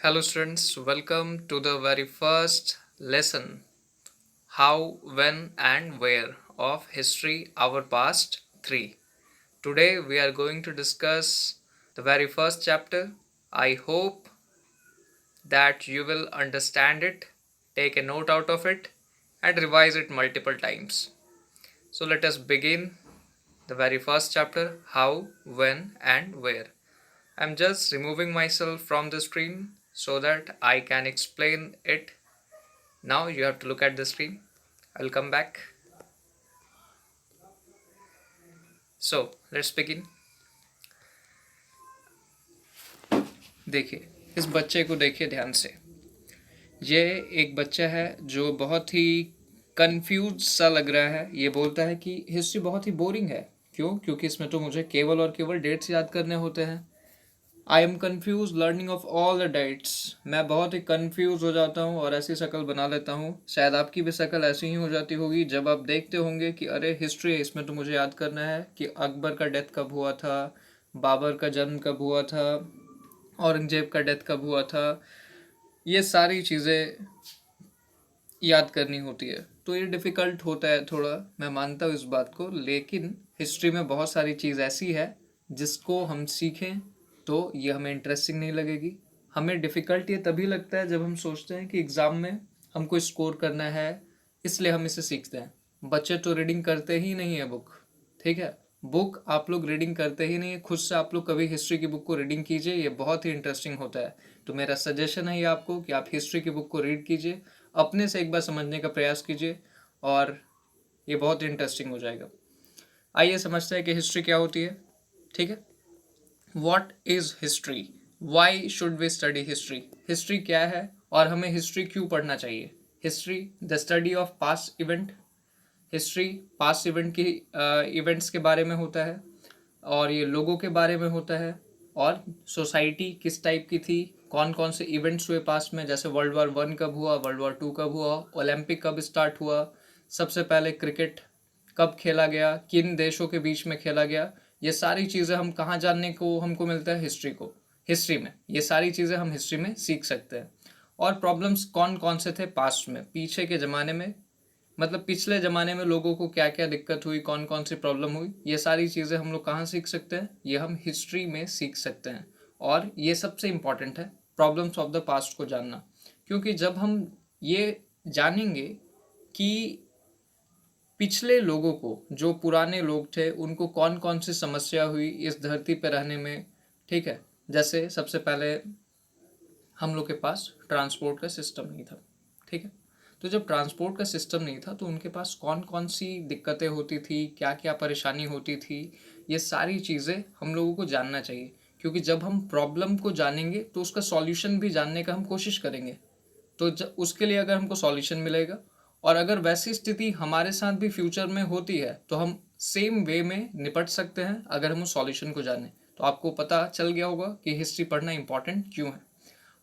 Hello, students. Welcome to the very first lesson How, When, and Where of History Our Past 3. Today, we are going to discuss the very first chapter. I hope that you will understand it, take a note out of it, and revise it multiple times. So, let us begin the very first chapter How, When, and Where. I'm just removing myself from the screen so that I can explain it. Now you have to look at the screen. I'll come back. So let's begin. देखिए, इस बच्चे को देखिए ध्यान से। ये एक बच्चा है जो बहुत ही कंफ्यूज सा लग रहा है। ये बोलता है कि हिस्ट्री बहुत ही बोरिंग है। क्यों? क्योंकि इसमें तो मुझे केवल और केवल डेट्स याद करने होते हैं। I am confuse learning of all the dates. मैं बहुत ही कन्फ्यूज हो जाता हूँ और ऐसी शक्ल बना लेता हूँ। शायद आपकी भी शक्ल ऐसी ही हो जाती होगी जब आप देखते होंगे कि अरे हिस्ट्री है, इसमें तो मुझे याद करना है कि अकबर का डेथ कब हुआ था, बाबर का जन्म कब हुआ था, औरंगजेब का डेथ कब हुआ था। ये सारी चीज़ें याद करनी होती है तो ये डिफ़िकल्ट होता है थोड़ा। मैं मानता हूँ इस बात को, लेकिन हिस्ट्री में बहुत सारी चीज़ ऐसी है जिसको हम सीखें तो ये हमें इंटरेस्टिंग नहीं लगेगी। हमें डिफ़िकल्ट ये तभी लगता है जब हम सोचते हैं कि एग्ज़ाम में हमको स्कोर करना है, इसलिए हम इसे सीखते हैं। बच्चे तो रीडिंग करते ही नहीं है बुक, ठीक है। बुक आप लोग रीडिंग करते ही नहीं है। खुद से आप लोग कभी हिस्ट्री की बुक को रीडिंग कीजिए, ये बहुत ही इंटरेस्टिंग होता है। तो मेरा सजेशन है ये आपको कि आप हिस्ट्री की बुक को रीड कीजिए, अपने से एक बार समझने का प्रयास कीजिए और ये बहुत इंटरेस्टिंग हो जाएगा। आइए समझते हैं कि हिस्ट्री क्या होती है, ठीक है। What is history? Why should we study history? History क्या है और हमें हिस्ट्री क्यों पढ़ना चाहिए? History the study of past event. History past event की इवेंट्स के बारे में होता है और ये लोगों के बारे में होता है और सोसाइटी किस टाइप की थी, कौन कौन से इवेंट्स हुए पास्ट में, जैसे वर्ल्ड वॉर 1 कब हुआ, वर्ल्ड वॉर 2 कब हुआ, ओलंपिक कब स्टार्ट हुआ, सबसे पहले क्रिकेट कब खेला गया, किन देशों के बीच में खेला गया। ये सारी चीज़ें हम कहाँ जानने को हमको मिलता है? हिस्ट्री में ये सारी चीज़ें हम हिस्ट्री में सीख सकते हैं। और प्रॉब्लम्स कौन कौन से थे पास्ट में, पीछे के ज़माने में, मतलब पिछले ज़माने में लोगों को क्या क्या दिक्कत हुई, कौन कौन सी प्रॉब्लम हुई, ये सारी चीज़ें हम लोग कहाँ सीख सकते हैं? ये हम हिस्ट्री में सीख सकते हैं। और ये सबसे इम्पॉर्टेंट है, प्रॉब्लम्स ऑफ द पास्ट को जानना। क्योंकि जब हम ये जानेंगे कि पिछले लोगों को, जो पुराने लोग थे, उनको कौन कौन सी समस्या हुई इस धरती पर रहने में, ठीक है। जैसे सबसे पहले हम लोग के पास ट्रांसपोर्ट का सिस्टम नहीं था, ठीक है। तो जब ट्रांसपोर्ट का सिस्टम नहीं था तो उनके पास कौन कौन सी दिक्कतें होती थी, क्या क्या परेशानी होती थी, ये सारी चीज़ें हम लोगों को जानना चाहिए। क्योंकि जब हम प्रॉब्लम को जानेंगे तो उसका सॉल्यूशन भी जानने का हम कोशिश करेंगे। तो जब उसके लिए अगर हमको सॉल्यूशन मिलेगा, और अगर वैसी स्थिति हमारे साथ भी फ्यूचर में होती है तो हम सेम वे में निपट सकते हैं अगर हम उस सॉल्यूशन को जानें। तो आपको पता चल गया होगा कि हिस्ट्री पढ़ना इंपॉर्टेंट क्यों है।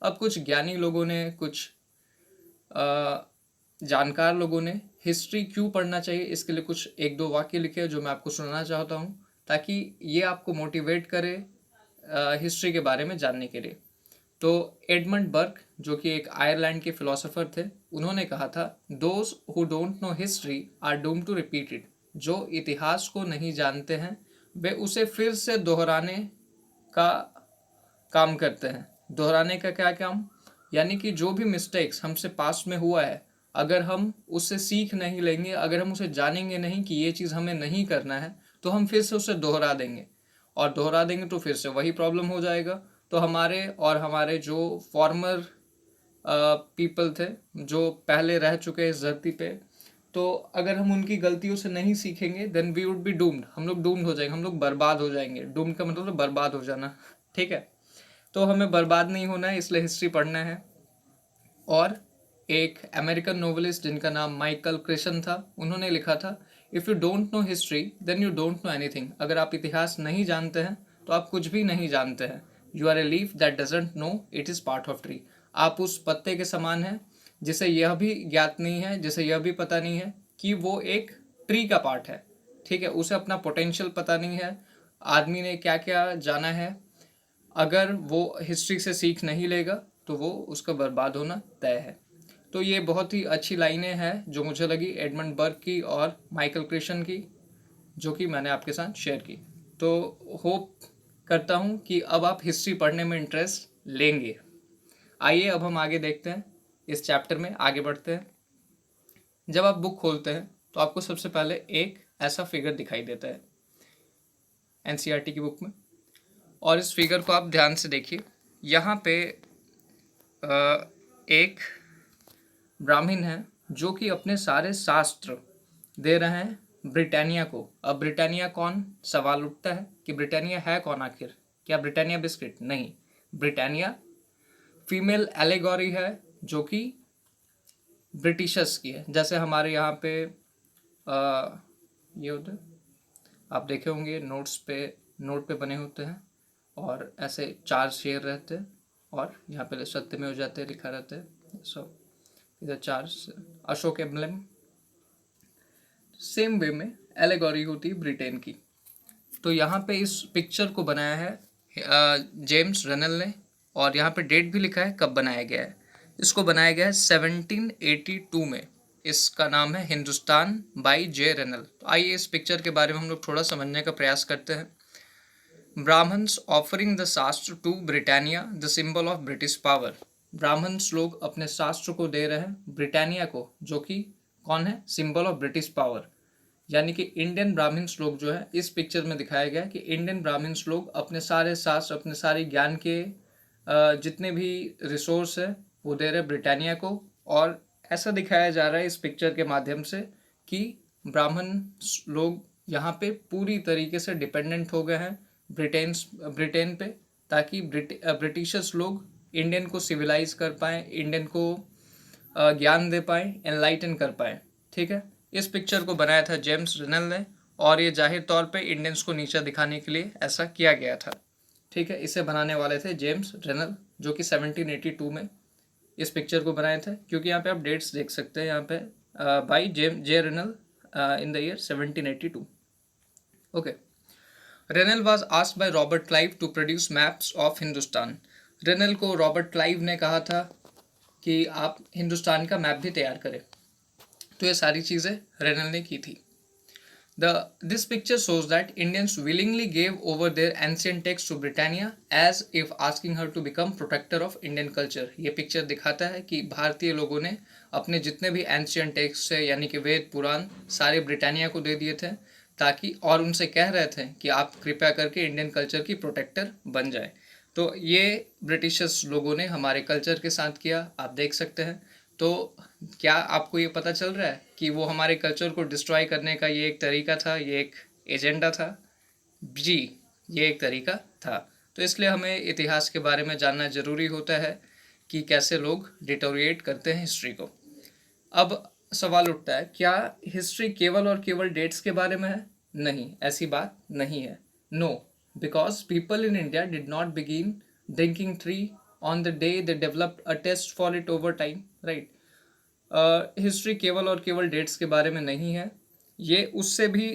अब कुछ ज्ञानी लोगों ने, कुछ जानकार लोगों ने हिस्ट्री क्यों पढ़ना चाहिए इसके लिए कुछ एक दो वाक्य लिखे हैं जो मैं आपको सुनाना चाहता हूँ, ताकि ये आपको मोटिवेट करे हिस्ट्री के बारे में जानने के लिए। तो एडमंड बर्क, जो कि एक आयरलैंड के फिलोसोफर थे, उन्होंने कहा था, those who don't know history are doom to repeat it. जो इतिहास को नहीं जानते हैं वे उसे फिर से दोहराने का काम करते हैं। दोहराने का क्या काम? यानी कि जो भी मिस्टेक्स हमसे पास्ट में हुआ है, अगर हम उससे सीख नहीं लेंगे, अगर हम उसे जानेंगे नहीं कि ये चीज़ हमें नहीं करना है, तो हम फिर से उसे दोहरा देंगे, और दोहरा देंगे तो फिर से वही प्रॉब्लम हो जाएगा। तो हमारे जो फॉर्मर पीपल थे, जो पहले रह चुके हैं इस धरती पे, तो अगर हम उनकी गलतियों से नहीं सीखेंगे then we would be doomed. हम लोग डूम्ड हो जाएंगे, हम लोग बर्बाद हो जाएंगे। डूम्ड का मतलब तो बर्बाद हो जाना, ठीक है। तो हमें बर्बाद नहीं होना है, इसलिए हिस्ट्री पढ़ना है। और एक अमेरिकन नोवेलिस्ट जिनका नाम माइकल क्रिशन था, उन्होंने लिखा था, if you don't know history then you don't know anything. अगर आप इतिहास नहीं जानते हैं तो आप कुछ भी नहीं जानते हैं। You are a leaf that doesn't know it is part of tree. आप उस पत्ते के समान हैं जिसे यह भी ज्ञात नहीं है, जिसे यह भी पता नहीं है कि वो एक ट्री का पार्ट है, ठीक है। उसे अपना पोटेंशियल पता नहीं है, आदमी ने क्या क्या जाना है। अगर वो हिस्ट्री से सीख नहीं लेगा तो वो उसका बर्बाद होना तय है। तो ये बहुत ही अच्छी लाइनें हैं जो मुझे लगी एडमंड बर्ग की और माइकल क्रिशन की, जो कि मैंने आपके साथ शेयर की। तो होप करता हूँ कि अब आप हिस्ट्री पढ़ने में इंटरेस्ट लेंगे। आइए अब हम आगे देखते हैं, इस चैप्टर में आगे बढ़ते हैं। जब आप बुक खोलते हैं तो आपको सबसे पहले एक ऐसा फिगर दिखाई देता है एनसीईआरटी की बुक में, और इस फिगर को आप ध्यान से देखिए। यहाँ पे एक ब्राह्मण है जो कि अपने सारे शास्त्र दे रहे हैं ब्रिटानिया को। अब ब्रिटानिया कौन, सवाल उठता है कि ब्रिटानिया है कौन आखिर? क्या ब्रिटानिया बिस्किट? नहीं, ब्रिटानिया फीमेल एलेगोरी है जो कि ब्रिटिशर्स की है। जैसे हमारे यहाँ पे ये होते हैं, आप देखे होंगे नोट पे बने होते हैं और ऐसे 4 शेर रहते हैं और यहाँ पे सत्य में हो जाते हैं लिखा रहता है। सो इधर 4 अशोक एम्बलम। सेम वे में एलेगोरी होती है ब्रिटेन की। तो यहाँ पे इस पिक्चर को बनाया है जेम्स रनल ने, और यहाँ पे डेट भी लिखा है कब बनाया गया है। इसको बनाया गया है 1782 में। इसका नाम है हिंदुस्तान बाय जे रनल। तो आइए इस पिक्चर के बारे में हम लोग थोड़ा समझने का प्रयास करते हैं। Brahmans offering the shastra to Britannia the symbol of British power. Brahmans लोग अपने शास्त्र को दे रहे हैं ब्रिटानिया को, जो कि कौन है, सिंबल ऑफ ब्रिटिश पावर। यानी कि इंडियन ब्राह्मण्स लोग जो है, इस पिक्चर में दिखाया गया कि इंडियन ब्राह्मण्स लोग अपने सारे शास्त्र, अपने सारे ज्ञान के जितने भी रिसोर्स है वो दे रहे ब्रिटानिया को। और ऐसा दिखाया जा रहा है इस पिक्चर के माध्यम से कि ब्राह्मण लोग यहाँ पे पूरी तरीके से डिपेंडेंट हो गए हैं ब्रिटेन पे, ताकि ब्रिटिशर्स लोग इंडियन को सिविलाइज कर पाएँ, इंडियन को ज्ञान दे पाएँ, एनलाइटन कर पाएँ। ठीक है, इस पिक्चर को बनाया था जेम्स रनल ने, और ये जाहिर तौर पे इंडियंस को नीचा दिखाने के लिए ऐसा किया गया था। ठीक है, इसे बनाने वाले थे जेम्स रनल, जो कि 1782 में इस पिक्चर को बनाए थे। क्योंकि यहाँ पे आप डेट्स देख सकते हैं, यहाँ पे by J Rennell in the year 1782। Okay. Rennell was asked by Robert Clive to produce maps of Hindustan. Rennell को रॉबर्ट क्लाइव ने कहा था कि आप हिंदुस्तान का मैप भी तैयार करें। तो ये सारी चीज़ें रेनल ने की थी। This picture shows that Indians willingly gave over their ancient texts to Britannia as if asking her to become protector of Indian culture। ये पिक्चर दिखाता है कि भारतीय लोगों ने अपने जितने भी एंशियंट टेक्स्ट है, यानी कि वेद पुराण, सारे ब्रिटानिया को दे दिए थे, ताकि, और उनसे कह रहे थे कि आप कृपया करके इंडियन कल्चर की प्रोटेक्टर बन जाए। तो ये ब्रिटिशर्स लोगों ने हमारे कल्चर के साथ किया, आप देख सकते हैं। तो क्या आपको ये पता चल रहा है कि वो हमारे कल्चर को डिस्ट्रॉय करने का ये एक तरीका था, ये एक एजेंडा था? जी, ये एक तरीका था। तो इसलिए हमें इतिहास के बारे में जानना ज़रूरी होता है कि कैसे लोग डिटोरिएट करते हैं हिस्ट्री को। अब सवाल उठता है, क्या हिस्ट्री केवल और केवल डेट्स के बारे में है? नहीं, ऐसी बात नहीं है। No, because people in India did not begin drinking tea on the day they developed a taste for it over time, right. History केवल और केवल डेट्स के बारे में नहीं है, ये उससे भी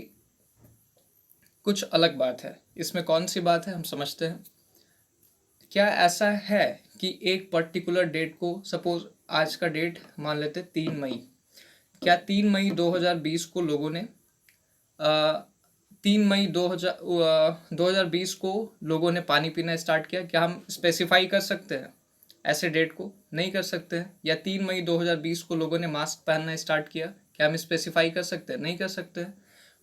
कुछ अलग बात है। इसमें कौन सी बात है हम समझते हैं। क्या ऐसा है कि एक पर्टिकुलर डेट को, सपोज आज का डेट मान लेते 3 मई, क्या 3 मई 2020 को लोगों ने 3 मई 2020 को लोगों ने पानी पीना स्टार्ट किया? क्या हम स्पेसिफाई कर सकते हैं ऐसे डेट को? नहीं कर सकते हैं। या 3 मई 2020 को लोगों ने मास्क पहनना स्टार्ट किया? क्या हम स्पेसिफाई कर सकते हैं? नहीं कर सकते हैं।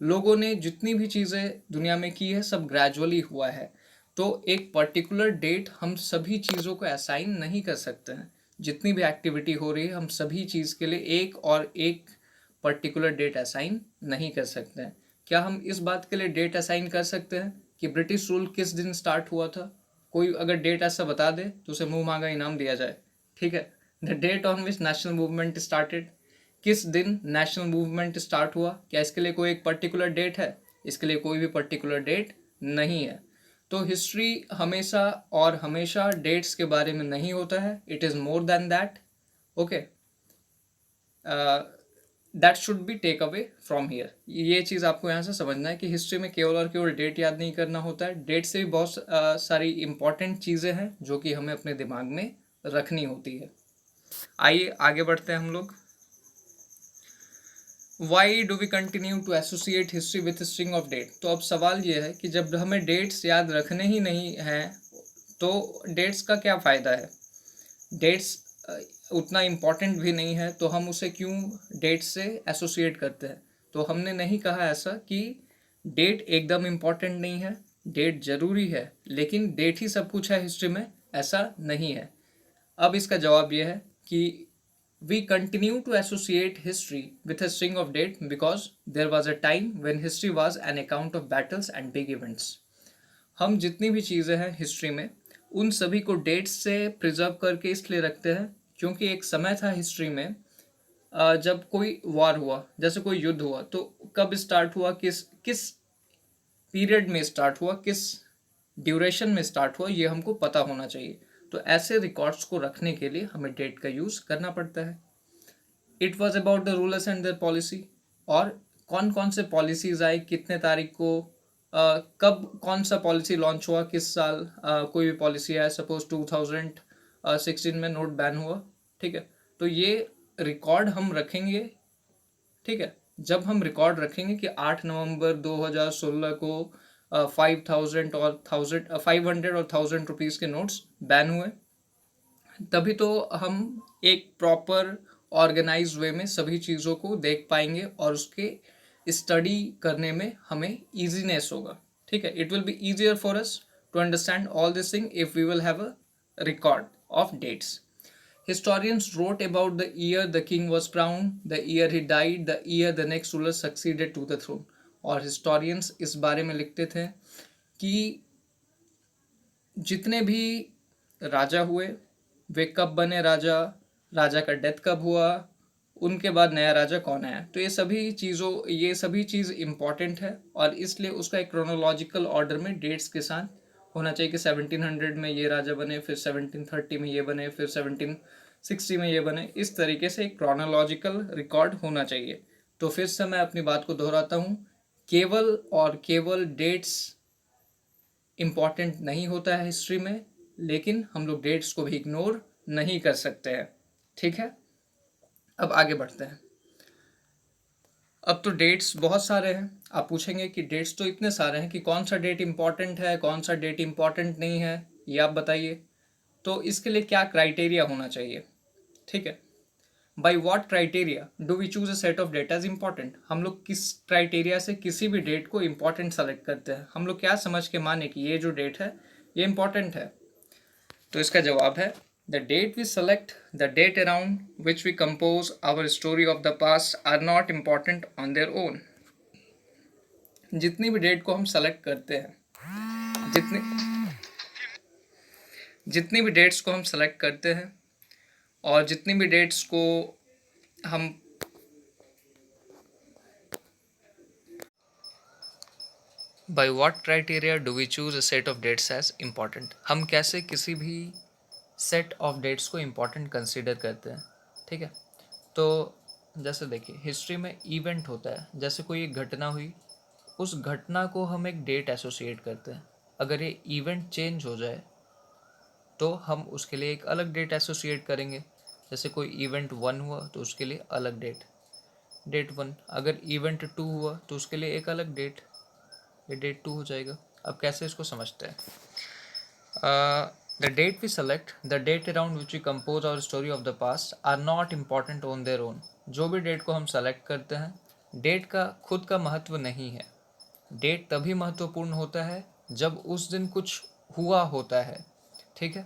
लोगों ने जितनी भी चीज़ें दुनिया में की है सब ग्रेजुअली हुआ है। तो एक पर्टिकुलर डेट हम सभी चीज़ों को असाइन नहीं कर सकते हैं। जितनी भी एक्टिविटी हो रही है हम सभी चीज़ के लिए एक पर्टिकुलर डेट असाइन नहीं कर सकते हैं। क्या हम इस बात के लिए डेट असाइन कर सकते हैं कि ब्रिटिश रूल किस दिन स्टार्ट हुआ था? कोई अगर डेट ऐसा बता दे तो उसे मुंह मांगा इनाम दिया जाए। ठीक है, the date on which national movement started, किस दिन नेशनल मूवमेंट स्टार्ट हुआ? क्या इसके लिए कोई एक पर्टिकुलर डेट है? इसके लिए कोई भी पर्टिकुलर डेट नहीं है। तो हिस्ट्री हमेशा और हमेशा डेट्स के बारे में नहीं होता है, it is more than that. Okay, that should be take away from here. ये चीज़ आपको यहाँ से समझना है कि हिस्ट्री में केवल और केवल डेट याद नहीं करना होता है। डेट से भी बहुत सारी इंपॉर्टेंट चीज़ें हैं जो कि हमें अपने दिमाग में रखनी होती है। आइए आगे बढ़ते हैं हम लोग। Why do we continue to associate history with string of date. तो अब सवाल ये है कि जब हमें डेट्स याद रखने ही नहीं हैं तो डेट्स का क्या फ़ायदा है। डेट्स उतना इम्पॉर्टेंट भी नहीं है तो हम उसे क्यों डेट से एसोसिएट करते हैं। तो हमने नहीं कहा ऐसा कि डेट एकदम इम्पॉर्टेंट नहीं है, डेट ज़रूरी है, लेकिन डेट ही सब कुछ है हिस्ट्री में, ऐसा नहीं है। अब इसका जवाब यह है कि we continue to associate history with a string of date because there was a time when history was an account of battles and big events। हम जितनी भी चीज़ें हैं हिस्ट्री में उन सभी को डेट्स से प्रिजर्व करके इसलिए रखते हैं क्योंकि एक समय था हिस्ट्री में जब कोई वार हुआ, जैसे कोई युद्ध हुआ, तो कब स्टार्ट हुआ, किस किस पीरियड में स्टार्ट हुआ, किस ड्यूरेशन में स्टार्ट हुआ, ये हमको पता होना चाहिए। तो ऐसे रिकॉर्ड्स को रखने के लिए हमें डेट का यूज़ करना पड़ता है। It was about the rulers and their policy, और कौन कौन से पॉलिसीज आए, कितने तारीख को, कब कौन सा पॉलिसी लॉन्च हुआ, किस साल कोई भी पॉलिसी आया, सपोज 2016 में नोट बैन हुआ, ठीक है। तो ये रिकॉर्ड हम रखेंगे, ठीक है। जब हम रिकॉर्ड रखेंगे कि 8 नवंबर 2016 को 5000 और 500 और 1000 रुपीज़ के नोट्स बैन हुए, तभी तो हम एक प्रॉपर ऑर्गेनाइज वे में सभी चीज़ों को देख पाएंगे और उसके स्टडी करने में हमें ईजीनेस होगा, ठीक है। It will be easier for us to understand all this thing if we will have a record of dates. Historians wrote about the year the king was crowned, the year he died, the year the next ruler succeeded to the throne। और historians इस बारे में लिखते थे कि जितने भी राजा हुए वे कब बने राजा, राजा का डेथ कब हुआ, उनके बाद नया राजा कौन आया। तो ये सभी चीज़ इम्पॉर्टेंट है और इसलिए उसका एक क्रोनोलॉजिकल ऑर्डर में डेट्स के साथ होना चाहिए कि 1700 में ये राजा बने, फिर 1730 में ये बने, फिर 1760 में ये बने। इस तरीके से एक क्रोनोलॉजिकल रिकॉर्ड होना चाहिए। तो फिर से मैं अपनी बात को दोहराता हूँ, केवल और केवल डेट्स इम्पॉर्टेंट नहीं होता है हिस्ट्री में, लेकिन हम लोग डेट्स को भी इग्नोर नहीं कर सकते हैं, ठीक है। अब आगे बढ़ते हैं। अब तो डेट्स बहुत सारे हैं। आप पूछेंगे कि डेट्स तो इतने सारे हैं कि कौन सा डेट इम्पॉर्टेंट है, कौन सा डेट इम्पॉर्टेंट नहीं है, ये आप बताइए। तो इसके लिए क्या क्राइटेरिया होना चाहिए, ठीक है। By what criteria do we choose a set of date as important. हम लोग किस क्राइटेरिया से किसी भी डेट को इम्पॉर्टेंट सेलेक्ट करते हैं, हम लोग क्या समझ के माने कि ये जो डेट है ये इम्पॉर्टेंट है। तो इसका जवाब है the date we select, the date around which we compose our story of the past are not important on their own. जितनी भी डेट को हम सेलेक्ट करते हैं, जितनी जितनी भी डेट्स को हम सेलेक्ट करते हैं और जितनी भी डेट्स को हम by what criteria do we choose a set of dates as important. हम कैसे किसी भी सेट ऑफ डेट्स को इम्पॉर्टेंट कंसिडर करते हैं, ठीक है। तो जैसे देखिए हिस्ट्री में इवेंट होता है, जैसे कोई एक घटना हुई, उस घटना को हम एक डेट एसोसिएट करते हैं। अगर ये इवेंट चेंज हो जाए तो हम उसके लिए एक अलग डेट एसोसिएट करेंगे। जैसे कोई इवेंट 1 हुआ तो उसके लिए अलग डेट, डेट 1। अगर इवेंट 2 हुआ तो उसके लिए एक अलग डेट, ये डेट 2 हो जाएगा। अब कैसे इसको समझते हैं। The date we select, the date around which we compose our story of the past are not important on their own. जो भी डेट को हम सेलेक्ट करते हैं, डेट का खुद का महत्व नहीं है। डेट तभी महत्वपूर्ण होता है जब उस दिन कुछ हुआ होता है, ठीक है।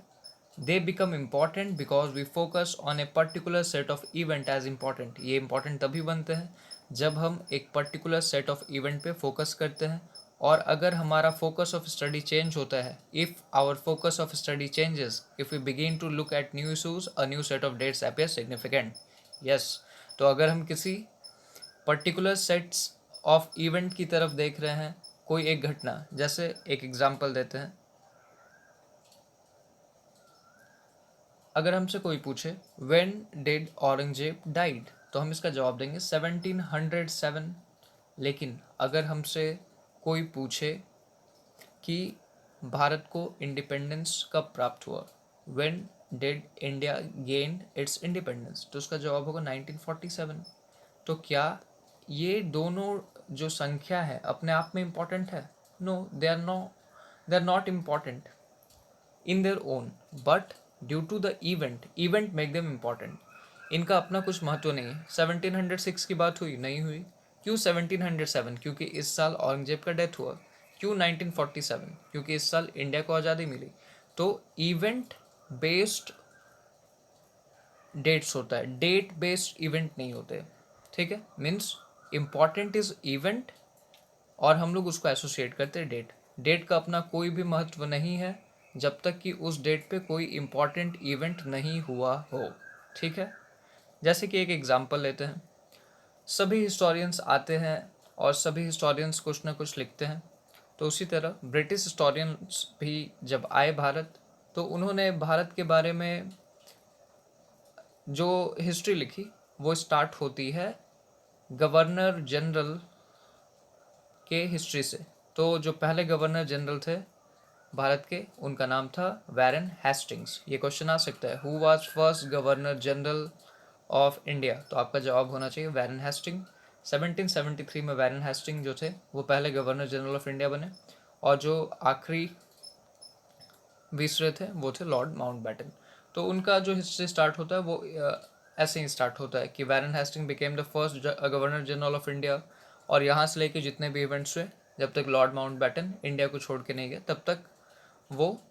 They become important because we focus on a particular set of event as important. ये इम्पॉर्टेंट तभी बनते हैं जब हम एक पर्टिकुलर सेट ऑफ इवेंट पे फोकस करते हैं। और अगर हमारा फोकस ऑफ स्टडी चेंज होता है, if our focus of study changes, if we begin to look at new issues, a new set of dates appear significant. Yes, तो अगर हम किसी पर्टिकुलर सेट्स ऑफ इवेंट की तरफ देख रहे हैं, कोई एक घटना, जैसे एक एग्जांपल देते हैं। अगर हमसे कोई पूछे व्हेन डिड औरंगजेब डाइड, तो हम इसका जवाब देंगे 1707। लेकिन अगर हमसे कोई पूछे कि भारत को इंडिपेंडेंस कब प्राप्त हुआ, when did India gain it's independence? तो उसका जवाब होगा 1947। तो क्या ये दोनों जो संख्या है अपने आप में इम्पॉर्टेंट है? No, they are not important in their own, but due to the event make them important. इनका अपना कुछ महत्व नहीं है। 1706 की बात हुई नहीं हुई, क्यों 1707? क्योंकि इस साल औरंगजेब का डेथ हुआ। क्यों 1947? क्योंकि इस साल इंडिया को आज़ादी मिली। तो इवेंट बेस्ड डेट्स होता है, डेट बेस्ड इवेंट नहीं होते। ठीक है, मीन्स इम्पॉर्टेंट इज इवेंट और हम लोग उसको एसोसिएट करते हैं डेट। डेट का अपना कोई भी महत्व नहीं है जब तक कि उस डेट पे कोई इम्पॉर्टेंट इवेंट नहीं हुआ हो। ठीक है, जैसे कि एक एग्जांपल लेते हैं। सभी हिस्टोरियंस आते हैं और सभी हिस्टोरियंस कुछ ना कुछ लिखते हैं। तो उसी तरह ब्रिटिश हिस्टोरियंस भी जब आए भारत, तो उन्होंने भारत के बारे में जो हिस्ट्री लिखी वो स्टार्ट होती है गवर्नर जनरल के हिस्ट्री से। तो जो पहले गवर्नर जनरल थे भारत के, उनका नाम था वैरन हेस्टिंग्स। ये क्वेश्चन आ सकता है, who was first governor general of India? तो आपका जवाब होना चाहिए वैरन हेस्टिंग। 1773 में वैरन हेस्टिंग जो थे वो पहले गवर्नर जनरल ऑफ इंडिया बने, और जो आखिरी विसरे थे वो थे लॉर्ड माउंटबेटन। तो उनका जो हिस्ट्री स्टार्ट होता है वो ऐसे ही स्टार्ट होता है कि Warren Hastings became the first governor general of India, और यहाँ से लेके जितने भी इवेंट्स हुए, जब तक लॉर्ड माउंटबेटन इंडिया को छोड़ के नहीं गए तब तक वो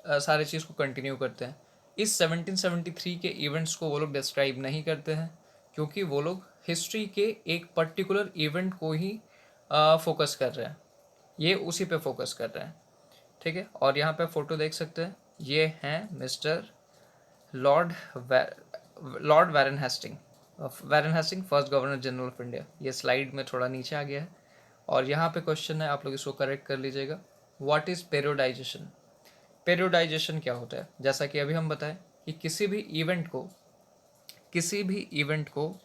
सारे चीज़ को कंटिन्यू करते हैं। इस 1773 के इवेंट्स को वो लोग डिस्क्राइब नहीं करते हैं, क्योंकि वो लोग हिस्ट्री के एक पर्टिकुलर इवेंट को ही फोकस कर रहे हैं, ये उसी पे फोकस कर रहे हैं। ठीक है, और यहाँ पे फोटो देख सकते हैं, ये हैं mister lord lord Warren Hastings. Warren Hastings first governor general of India. ये स्लाइड में थोड़ा नीचे आ गया है, और यहाँ पे क्वेश्चन है, आप लोग इसको करेक्ट कर लीजिएगा। What is पेरियोडाइजेशन? पेरियोडाइजेशन क्या होता है? जैसा कि अभी हम बताएं कि किसी भी इवेंट को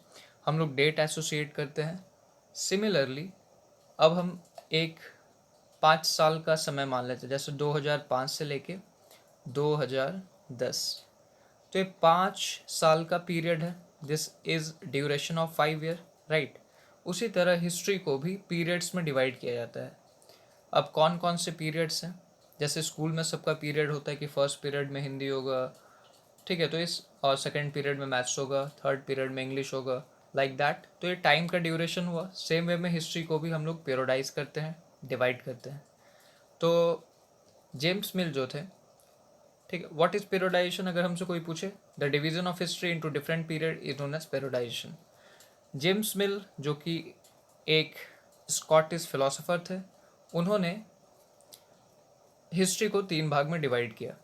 हम लोग डेट एसोसिएट करते हैं। सिमिलरली अब हम एक 5 साल का समय मान लेते हैं, जैसे 2005 से लेके 2010। तो ये 5 साल का पीरियड है, this is duration of 5 year, right. उसी तरह हिस्ट्री को भी पीरियड्स में डिवाइड किया जाता है। अब कौन कौन से पीरियड्स हैं? जैसे स्कूल में सबका पीरियड होता है कि फर्स्ट पीरियड में हिंदी होगा, ठीक है, तो इस और सेकंड पीरियड में मैथ्स होगा, थर्ड पीरियड में इंग्लिश होगा, लाइक दैट। तो ये टाइम का ड्यूरेशन हुआ। सेम वे में हिस्ट्री को भी हम लोग पेरोडाइज करते हैं, डिवाइड करते हैं। तो जेम्स मिल जो थे, ठीक है, व्हाट इज पेरोडाइजेशन अगर हमसे कोई पूछे? The division of history into different period is known as periodisation. James Mill जो कि एक स्कॉटिश फिलोसोफर थे, उन्होंने हिस्ट्री को 3 भाग में डिवाइड किया।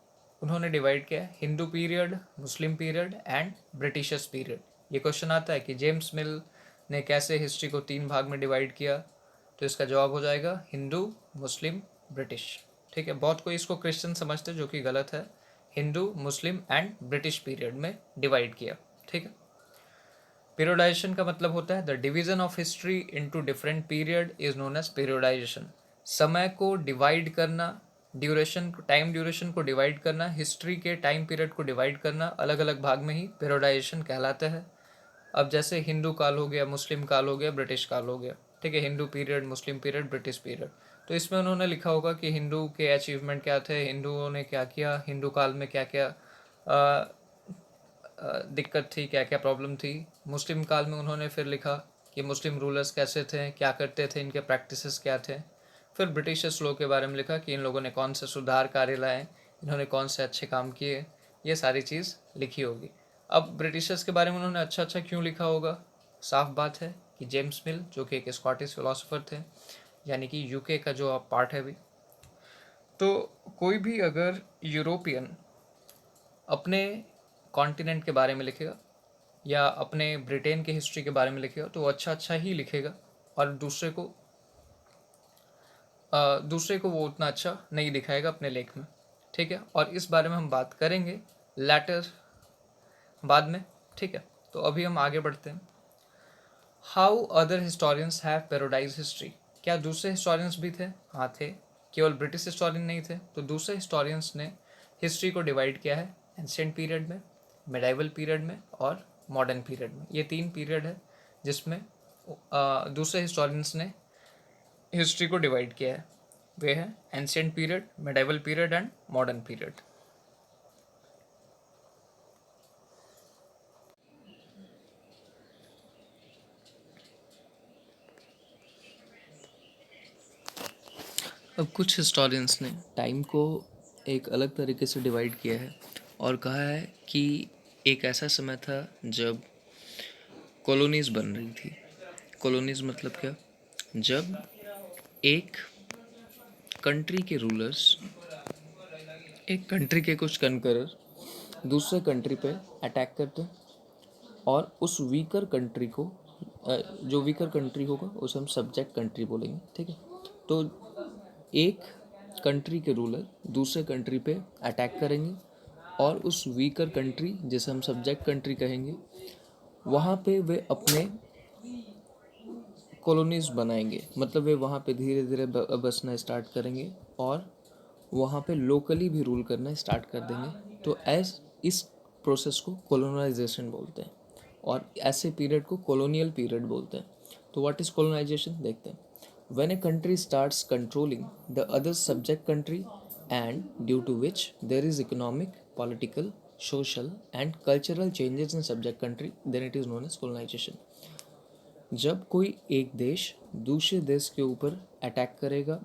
उन्होंने डिवाइड किया Hindu period, Muslim period and Britishers period. ये क्वेश्चन आता है कि जेम्स मिल ने कैसे हिस्ट्री को 3 भाग में डिवाइड किया? तो इसका जवाब हो जाएगा हिंदू, मुस्लिम, ब्रिटिश। ठीक है, बहुत कोई इसको क्रिश्चियन समझते हैं, जो कि गलत है। Hindu, Muslim and British period में डिवाइड किया। ठीक है, पीरियोडाइजेशन का मतलब होता है the division of history into different period is known as periodisation. समय को डिवाइड करना, टाइम ड्यूरेशन को डिवाइड करना, हिस्ट्री के टाइम पीरियड को डिवाइड करना अलग अलग भाग में ही पीरियोडाइजेशन कहलाता है। अब जैसे हिंदू काल हो गया, मुस्लिम काल हो गया, ब्रिटिश काल हो गया, ठीक है, Hindu period, Muslim period, British period. तो इसमें उन्होंने लिखा होगा कि हिंदू के अचीवमेंट क्या थे, हिंदुओं ने क्या किया, हिंदू काल में क्या क्या दिक्कत थी, क्या क्या प्रॉब्लम थी। मुस्लिम काल में उन्होंने फिर लिखा कि मुस्लिम रूलर्स कैसे थे, क्या करते थे, इनके प्रैक्टिसेस क्या थे। फिर ब्रिटिशर्स लोग के बारे में लिखा कि इन लोगों ने कौन से सुधार कार्य लाए, इन्होंने कौन से अच्छे काम किए, ये सारी चीज़ लिखी होगी। अब ब्रिटिशर्स के बारे में उन्होंने अच्छा अच्छा क्यों लिखा होगा? साफ बात है कि जेम्स मिल जो कि एक स्कॉटिश फिलोसोफर थे, यानी कि यूके का जो पार्ट है अभी, तो कोई भी अगर यूरोपियन अपने कॉन्टिनेंट के बारे में लिखेगा या अपने ब्रिटेन के हिस्ट्री के बारे में लिखेगा तो वो अच्छा अच्छा ही लिखेगा, और दूसरे को वो उतना अच्छा नहीं दिखाएगा अपने लेख में। ठीक है, और इस बारे में हम बात करेंगे लेटर बाद में। ठीक है, तो अभी हम आगे बढ़ते हैं। How other historians have periodise history? क्या दूसरे हिस्टोरियंस भी थे? हाँ थे, केवल ब्रिटिश हिस्टोरियन नहीं थे। तो दूसरे हिस्टोरियंस ने हिस्ट्री को डिवाइड किया है एंशिएंट पीरियड में, मिडाइवल पीरियड में और मॉडर्न पीरियड में। ये 3 पीरियड है जिसमें दूसरे हिस्टोरियंस ने हिस्ट्री को डिवाइड किया है। वे हैं ancient period, medieval period and modern period. अब कुछ हिस्टोरियंस ने टाइम को एक अलग तरीके से डिवाइड किया है और कहा है कि एक ऐसा समय था जब कॉलोनीज बन रही थी। कॉलोनीज मतलब क्या? जब एक कंट्री के रूलर्स, एक कंट्री के कुछ कनकरर दूसरे कंट्री पे अटैक करते और उस वीकर कंट्री को, जो वीकर कंट्री होगा उसे हम सब्जेक्ट कंट्री बोलेंगे, ठीक है। तो एक कंट्री के रूलर दूसरे कंट्री पे अटैक करेंगे और उस वीकर कंट्री, जिसे हम सब्जेक्ट कंट्री कहेंगे, वहाँ पे वे अपने कॉलोनीज बनाएंगे। मतलब वे वहाँ पे धीरे धीरे बसना स्टार्ट करेंगे और वहाँ पे लोकली भी रूल करना स्टार्ट कर देंगे। तो इस प्रोसेस को कॉलोनाइजेशन बोलते हैं और ऐसे पीरियड को कॉलोनियल पीरियड बोलते हैं। तो व्हाट इज कॉलोनाइजेशन देखते हैं। When a country starts controlling the other subject country and due to which there is economic, political, social and cultural changes in subject country, then it is known as colonization. जब कोई एक देश दूसरे देश के ऊपर अटैक करेगा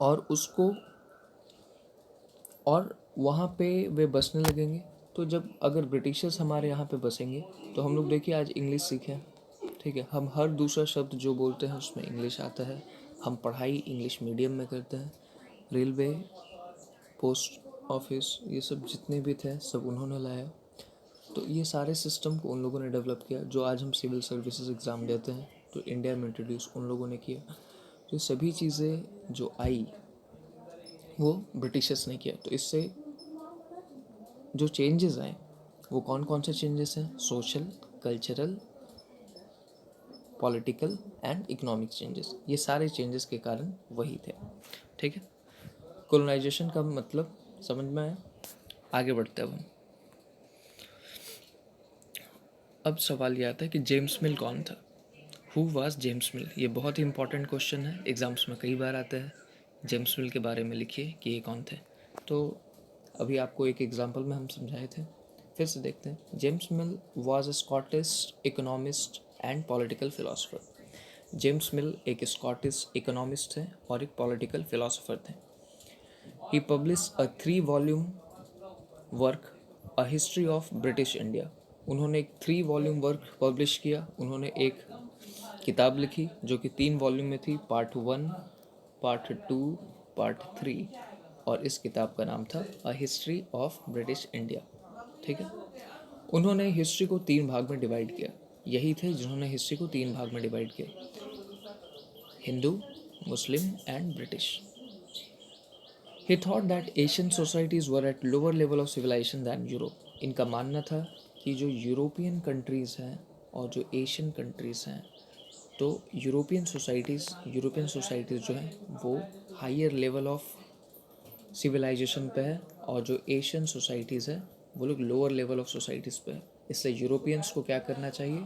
और उसको, और वहाँ पे वे बसने लगेंगे। तो जब अगर ब्रिटिशर्स हमारे यहाँ पे बसेंगे तो हम लोग देखिए आज इंग्लिश सीखे हैं, ठीक है। हम हर दूसरा शब्द जो बोलते हैं उसमें इंग्लिश आता है। हम पढ़ाई इंग्लिश मीडियम में करते हैं। रेलवे, पोस्ट ऑफिस, ये सब जितने भी थे सब उन्होंने लाया। तो ये सारे सिस्टम को उन लोगों ने डेवलप किया। जो आज हम सिविल सर्विसेज एग्ज़ाम देते हैं तो इंडिया में इंट्रोड्यूस उन लोगों ने किया। तो सभी चीज़ें जो आई वो ब्रिटिशर्स ने किया। तो इससे जो चेंजेस आए वो कौन कौन से चेंजेस हैं? Social, cultural, political and economic changes. ये सारे चेंजेस के कारण वही थे, ठीक है। कॉलोनाइजेशन का मतलब समझ में आया? आगे बढ़ते हैं अब सवाल ये आता है कि जेम्स मिल कौन था? हु वाज जेम्स मिल? ये बहुत ही इंपॉर्टेंट क्वेश्चन है, एग्जाम्स में कई बार आता है। जेम्स मिल के बारे में लिखिए कि ये कौन थे। तो अभी आपको एक एग्जाम्पल में हम समझाए थे, फिर से देखते हैं। James Mill was a Scottish economist and political philosopher. James Mill एक स्कॉटिश इकोनॉमिस्ट थे और एक पॉलिटिकल फिलोसफर थे। He publish a 3 volume work, a history of British India. उन्होंने एक 3 वॉल्यूम वर्क पब्लिश किया। उन्होंने एक किताब लिखी जो कि 3 वॉल्यूम में थी, पार्ट 1, पार्ट 2, पार्ट 3, और इस किताब का नाम था अ हिस्ट्री ऑफ ब्रिटिश इंडिया, ठीक है। उन्होंने हिस्ट्री को 3 भाग में डिवाइड किया। यही थे जिन्होंने हिस्ट्री को 3 भाग में डिवाइड किया, Hindu, Muslim and British. He thought that Asian societies were at lower level of civilization than Europe. इनका मानना था कि जो यूरोपियन कंट्रीज़ हैं और जो एशियन कंट्रीज़ हैं, तो यूरोपियन सोसाइटीज़ जो हैं वो हायर लेवल ऑफ सिविलाइजेशन पे है और जो एशियन सोसाइटीज़ है वो लोग लोअर लेवल ऑफ सोसाइटीज़ पे है। इसलिए यूरोपियंस को क्या करना चाहिए?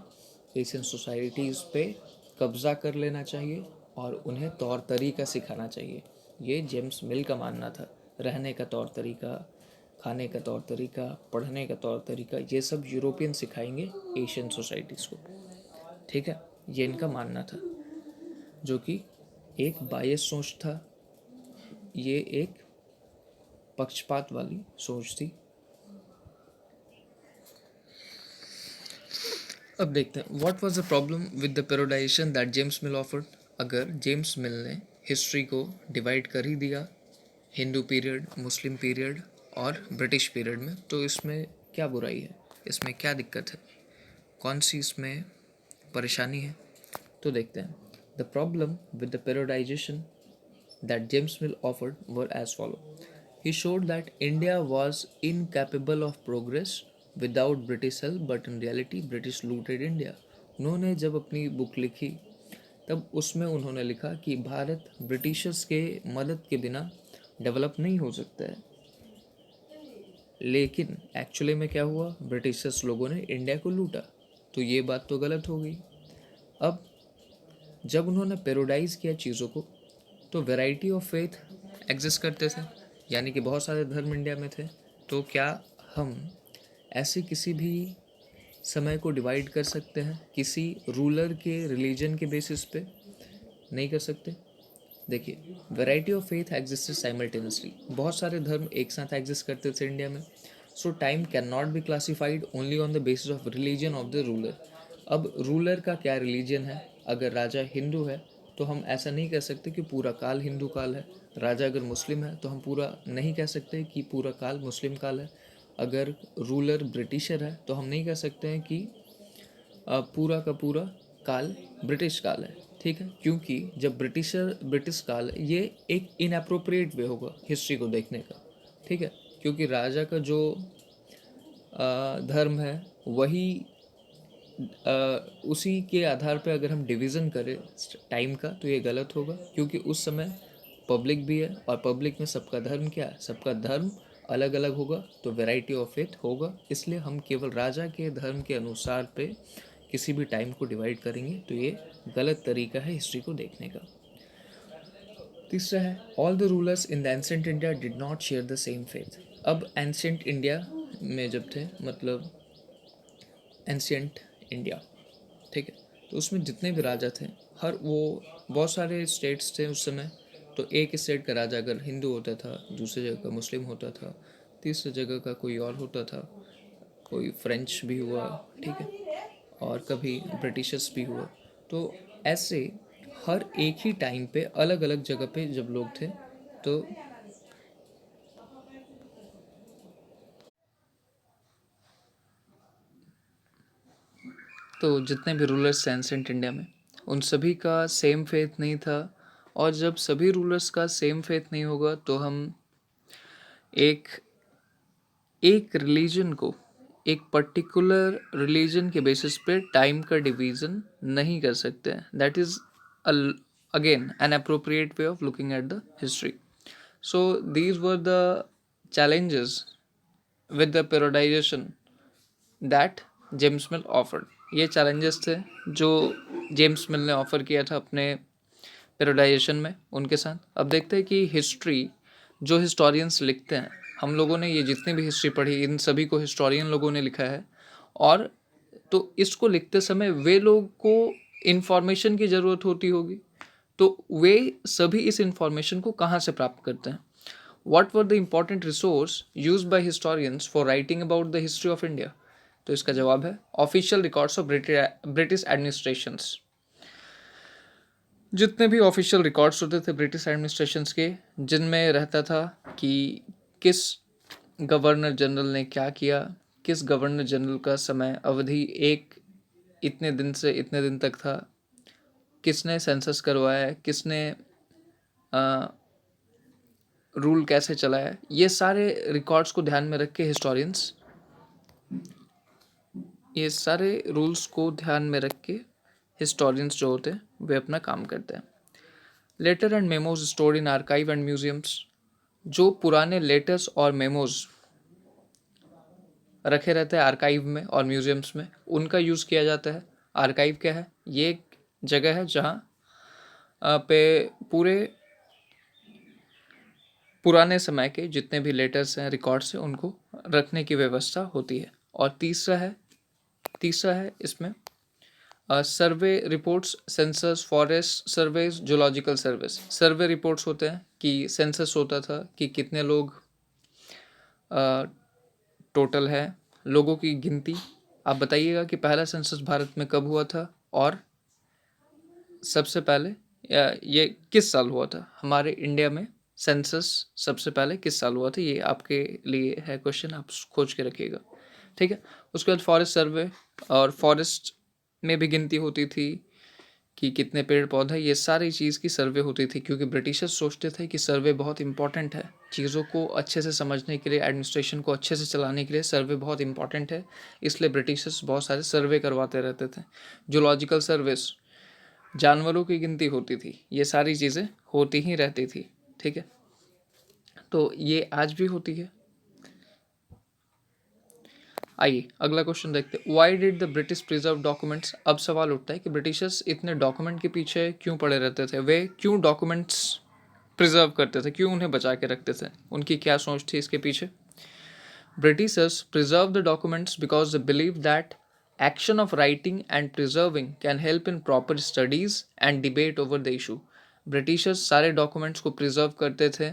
एशियन सोसाइटीज़ पे कब्ज़ा कर लेना चाहिए और उन्हें तौर तरीका सिखाना चाहिए। ये जेम्स मिल का मानना था। रहने का तौर तरीका, खाने का तौर तरीका, पढ़ने का तौर तरीका, ये सब यूरोपियन सिखाएंगे एशियन सोसाइटीज़ को, ठीक है। ये इनका मानना था, जो कि एक बायस सोच था। ये एक पक्षपात वाली सोच थी। अब देखते हैं what was the problem with the periodisation that James Mill offered. अगर जेम्स मिल ने हिस्ट्री को डिवाइड कर ही दिया हिंदू पीरियड, मुस्लिम पीरियड और ब्रिटिश पीरियड में, तो इसमें क्या बुराई है? इसमें क्या दिक्कत है? कौन सी इसमें परेशानी है? तो देखते हैं। The problem with the periodisation that James Mill offered were as follows. He showed that India was incapable of progress without British help, but in reality British looted India. उन्होंने जब अपनी बुक लिखी तब उसमें उन्होंने लिखा कि भारत ब्रिटिशर्स के मदद के बिना डेवलप नहीं हो सकता है। लेकिन एक्चुअली में क्या हुआ, ब्रिटिशर्स लोगों ने इंडिया को लूटा, तो ये बात तो गलत हो गई। अब जब उन्होंने पैरोडाइज किया चीज़ों को, तो वैरायटी ऑफ फेथ एग्जिस्ट करते थे, यानी कि बहुत सारे धर्म इंडिया में थे। तो क्या हम ऐसे किसी भी समय को डिवाइड कर सकते हैं किसी रूलर के रिलीजन के बेसिस पे? नहीं कर सकते। देखिए, variety of faith existed simultaneously, बहुत सारे धर्म एक साथ एग्जिस्ट करते थे इंडिया में। सो time can not be classified only on the basis of religion of the ruler. अब रूलर का क्या रिलीजन है, अगर राजा हिंदू है तो हम ऐसा नहीं कह सकते कि पूरा काल हिंदू काल है। राजा अगर मुस्लिम है तो हम पूरा नहीं कह सकते कि पूरा काल मुस्लिम काल है। अगर रूलर ब्रिटिशर है तो हम नहीं कह सकते हैं कि पूरा का पूरा काल ब्रिटिश काल है। ठीक है, क्योंकि जब ब्रिटिश काल है, ये एक इनअप्रोप्रिएट वे होगा हिस्ट्री को देखने का। ठीक है, क्योंकि राजा का जो धर्म है वही उसी के आधार पे अगर हम डिवीज़न करें टाइम का तो ये गलत होगा, क्योंकि उस समय पब्लिक भी है और पब्लिक में सबका धर्म क्या है, सबका धर्म अलग अलग होगा, तो वैरायटी ऑफ फेथ होगा। इसलिए हम केवल राजा के धर्म के अनुसार पे किसी भी टाइम को डिवाइड करेंगे तो ये गलत तरीका है हिस्ट्री को देखने का। तीसरा है, all the rulers in the ancient India did not share the same faith. अब एंशिएंट इंडिया में जब थे, मतलब एंशिएंट इंडिया, ठीक है, तो उसमें जितने भी राजा थे, हर वो बहुत सारे स्टेट्स थे उस समय। तो एक स्टेट का राजा अगर हिंदू होता था, दूसरी जगह का मुस्लिम होता था, तीसरी जगह का कोई और होता था, कोई फ्रेंच भी हुआ, ठीक है, और कभी ब्रिटिशर्स भी हुआ। तो ऐसे हर एक ही टाइम पे अलग अलग जगह पे जब लोग थे, तो जितने भी रूलर्स थे एंशिएंट इंडिया में, उन सभी का सेम फेथ नहीं था। और जब सभी रूलर्स का सेम फेथ नहीं होगा तो हम एक एक रिलीजन को, एक पर्टिकुलर रिलीजन के बेसिस पे टाइम का डिवीजन नहीं कर सकते हैं। That is again an appropriate way of looking at the history. So these were the challenges with the periodization that James Mill offered. ये चैलेंजेस थे जो जेम्स मिल ने ऑफर किया था अपने पेरोडाइजेशन में उनके साथ। अब देखते हैं कि हिस्ट्री जो हिस्टोरियंस लिखते हैं, हम लोगों ने ये जितनी भी हिस्ट्री पढ़ी इन सभी को हिस्टोरियन लोगों ने लिखा है। और तो इसको लिखते समय वे लोग को इन्फॉर्मेशन की ज़रूरत होती होगी, तो वे सभी इस इन्फॉर्मेशन को कहाँ से प्राप्त करते हैं? What were the important resource used by historians for writing about the history of India? तो इसका जवाब है official records of British administrations. जितने भी ऑफिशियल रिकॉर्ड्स होते थे ब्रिटिश एडमिनिस्ट्रेशंस के, जिनमें रहता था कि किस गवर्नर जनरल ने क्या किया, किस गवर्नर जनरल का समय अवधि एक इतने दिन से इतने दिन तक था, किसने सेंसस करवाया है, किसने रूल कैसे चलाया है, ये सारे रिकॉर्ड्स को ध्यान में रख के हिस्टोरियंस ये सारे रूल्स को ध्यान में रख के हिस्टोरियंस जो होते हैं वे अपना काम करते हैं। Letter and memos stored in archive and museums. जो पुराने लेटर्स और मेमोज रखे रहते हैं आर्काइव में और म्यूजियम्स में, उनका यूज़ किया जाता है। आर्काइव क्या है? ये एक जगह है जहाँ पे पूरे पुराने समय के जितने भी लेटर्स हैं, रिकॉर्ड्स हैं, उनको रखने की व्यवस्था होती है। और तीसरा है इसमें survey reports, census, forest surveys, zoological service. Survey reports होते हैं कि सेंसस होता था कि कितने लोग टोटल है, लोगों की गिनती। आप बताइएगा कि पहला सेंसस भारत में कब हुआ था और सबसे पहले ये किस साल हुआ था? हमारे इंडिया में सेंसस सबसे पहले किस साल हुआ था? ये आपके लिए है क्वेश्चन, आप खोज के रखिएगा। ठीक है, उसके बाद फॉरेस्ट सर्वे, और फॉरेस्ट में भी गिनती होती थी कि कितने पेड़ पौधे, ये सारी चीज़ की सर्वे होती थी, क्योंकि ब्रिटिशर्स सोचते थे कि सर्वे बहुत इंपॉर्टेंट है चीज़ों को अच्छे से समझने के लिए, एडमिनिस्ट्रेशन को अच्छे से चलाने के लिए सर्वे बहुत इंपॉर्टेंट है। इसलिए ब्रिटिशर्स बहुत सारे सर्वे करवाते रहते थे। जूलॉजिकल सर्विस, जानवरों की गिनती होती थी, ये सारी चीज़ें होती ही रहती थी। ठीक है, तो ये आज भी होती है। आइए अगला क्वेश्चन देखते हैं, why did the British preserve documents. अब सवाल उठता है कि ब्रिटिशर्स इतने डॉक्यूमेंट के पीछे क्यों पड़े रहते थे, वे क्यों डॉक्यूमेंट्स प्रिजर्व करते थे, क्यों उन्हें बचा के रखते थे, उनकी क्या सोच थी इसके पीछे। Britishers preserved the documents because they believed that action of writing and preserving can help in proper studies and debate over the issue. Britishers सारे डॉक्यूमेंट्स को प्रिजर्व करते थे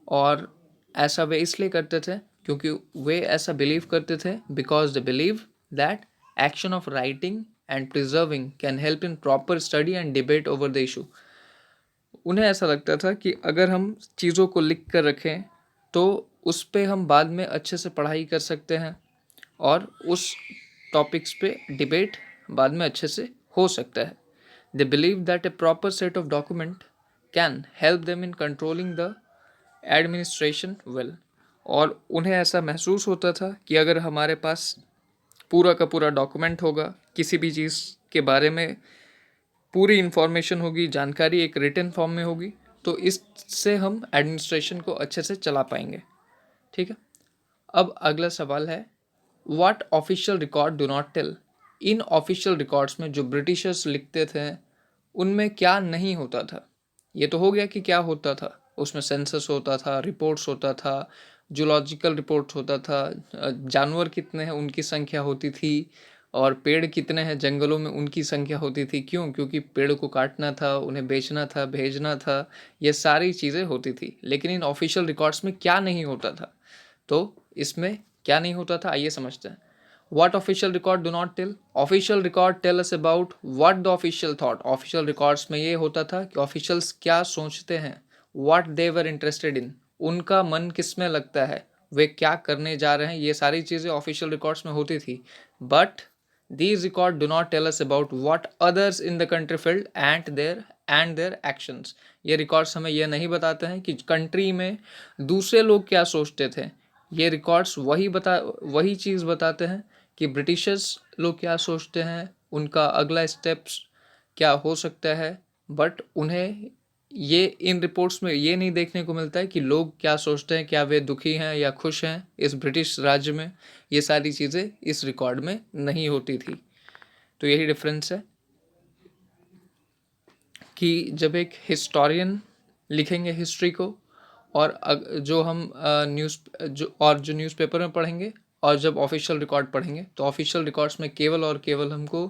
और ऐसा वे इसलिए करते थे क्योंकि वे ऐसा बिलीव करते थे because they believe that action of writing and preserving can help in proper study and debate over the issue. उन्हें ऐसा लगता था कि अगर हम चीज़ों को लिख कर रखें तो उस पे हम बाद में अच्छे से पढ़ाई कर सकते हैं और उस टॉपिक्स पे डिबेट बाद में अच्छे से हो सकता है। They believe that A proper set of document can help them in controlling the administration well. और उन्हें ऐसा महसूस होता था कि अगर हमारे पास पूरा का पूरा डॉक्यूमेंट होगा, किसी भी चीज़ के बारे में पूरी इन्फॉर्मेशन होगी, जानकारी एक रिटन फॉर्म में होगी, तो इससे हम एडमिनिस्ट्रेशन को अच्छे से चला पाएंगे। ठीक है, अब अगला सवाल है, what official record do not tell. इन ऑफिशियल रिकॉर्ड्स में जो ब्रिटिशर्स लिखते थे उनमें क्या नहीं होता था। ये तो हो गया कि क्या होता था, उसमें सेंसस होता था, रिपोर्ट्स होता था, जूलॉजिकल रिपोर्ट होता था, जानवर कितने हैं उनकी संख्या होती थी, और पेड़ कितने हैं जंगलों में उनकी संख्या होती थी। क्यों? क्योंकि पेड़ को काटना था, उन्हें बेचना था, भेजना था, ये सारी चीज़ें होती थी। लेकिन इन ऑफिशियल रिकॉर्ड्स में क्या नहीं होता था, तो इसमें क्या नहीं होता था आइए समझते हैं। What official record do not tell? Official record tell us about what the official thought. Official records में ये होता था कि officials क्या सोचते हैं, what they were interested in, उनका मन किस में लगता है, वे क्या करने जा रहे हैं, ये सारी चीज़ें official records में होती थी। But these records do not tell us about what others in the country felt and their actions. ये records हमें यह नहीं बताते हैं कि country में दूसरे लोग क्या सोचते थे। ये रिकॉर्ड्स वही चीज़ बताते हैं कि ब्रिटिशर्स लोग क्या सोचते हैं, उनका अगला स्टेप्स क्या हो सकता है। बट उन्हें ये इन रिपोर्ट्स में ये नहीं देखने को मिलता है कि लोग क्या सोचते हैं, क्या वे दुखी हैं या खुश हैं इस ब्रिटिश राज्य में। ये सारी चीज़ें इस रिकॉर्ड में नहीं होती थी। तो यही डिफरेंस है कि जब एक हिस्टोरियन लिखेंगे हिस्ट्री को, और जो हम जो न्यूज़पेपर में पढ़ेंगे, और जब ऑफिशियल रिकॉर्ड पढ़ेंगे तो ऑफिशियल रिकॉर्ड्स में केवल और केवल हमको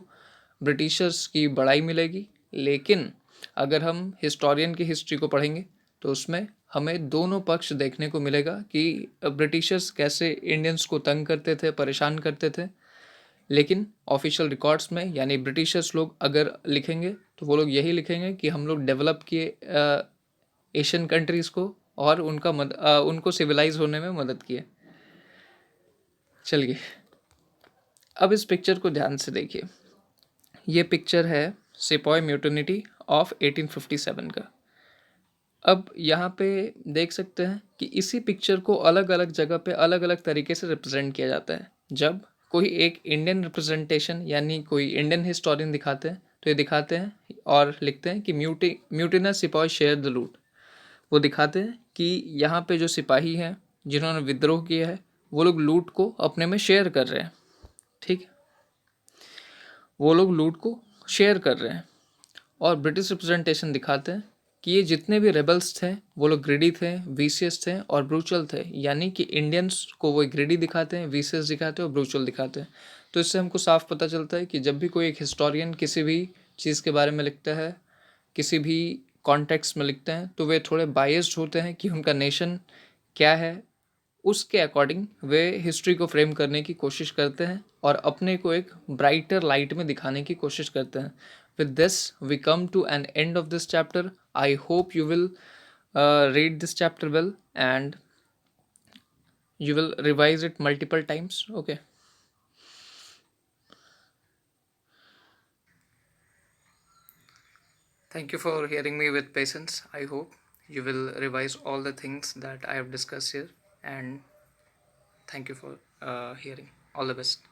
ब्रिटिशर्स की बड़ाई मिलेगी। लेकिन अगर हम हिस्टोरियन की हिस्ट्री को पढ़ेंगे तो उसमें हमें दोनों पक्ष देखने को मिलेगा कि ब्रिटिशर्स कैसे इंडियंस को तंग करते थे, परेशान करते थे। लेकिन ऑफिशियल रिकॉर्ड्स में यानी ब्रिटिशर्स लोग अगर लिखेंगे तो वो लोग यही लिखेंगे कि हम लोग डेवलप किए एशियन कंट्रीज़ को और उनको सिविलाइज होने में मदद किए। चलिए अब इस पिक्चर को ध्यान से देखिए। ये पिक्चर है सिपॉय म्यूटिनिटी ऑफ 1857 का। अब यहाँ पे देख सकते हैं कि इसी पिक्चर को अलग अलग जगह पे अलग अलग तरीके से रिप्रेजेंट किया जाता है। जब कोई एक इंडियन रिप्रेजेंटेशन यानी कोई इंडियन हिस्टोरियन दिखाते हैं तो ये दिखाते हैं और लिखते हैं कि म्यूटिनस सिपॉय शेयर द लूट। वो दिखाते हैं कि यहाँ पे जो सिपाही हैं जिन्होंने विद्रोह किया है वो लोग लूट को अपने में शेयर कर रहे हैं। ठीक है, वो लोग लूट को शेयर कर रहे हैं। और ब्रिटिश रिप्रेजेंटेशन दिखाते हैं कि ये जितने भी रेबल्स थे वो लोग ग्रीडी थे, वीसियस थे और ब्रूचल थे। यानी कि इंडियंस को वो ग्रीडी दिखाते हैं, वीसियस दिखाते हैं और ब्रूचल दिखाते हैं। तो इससे हमको साफ पता चलता है कि जब भी कोई एक हिस्टोरियन किसी भी चीज़ के बारे में लिखता है, किसी भी कॉन्टेक्स्ट में लिखते हैं, तो वे थोड़े बायस्ड होते हैं कि उनका नेशन क्या है, उसके अकॉर्डिंग वे हिस्ट्री को फ्रेम करने की कोशिश करते हैं और अपने को एक ब्राइटर लाइट में दिखाने की कोशिश करते हैं। With this we come to an end of this chapter. I hope you will read this chapter well and you will revise it multiple times. Okay, thank you for hearing me with patience. I hope you will revise all the things that I have discussed here, and thank you for hearing. All the best.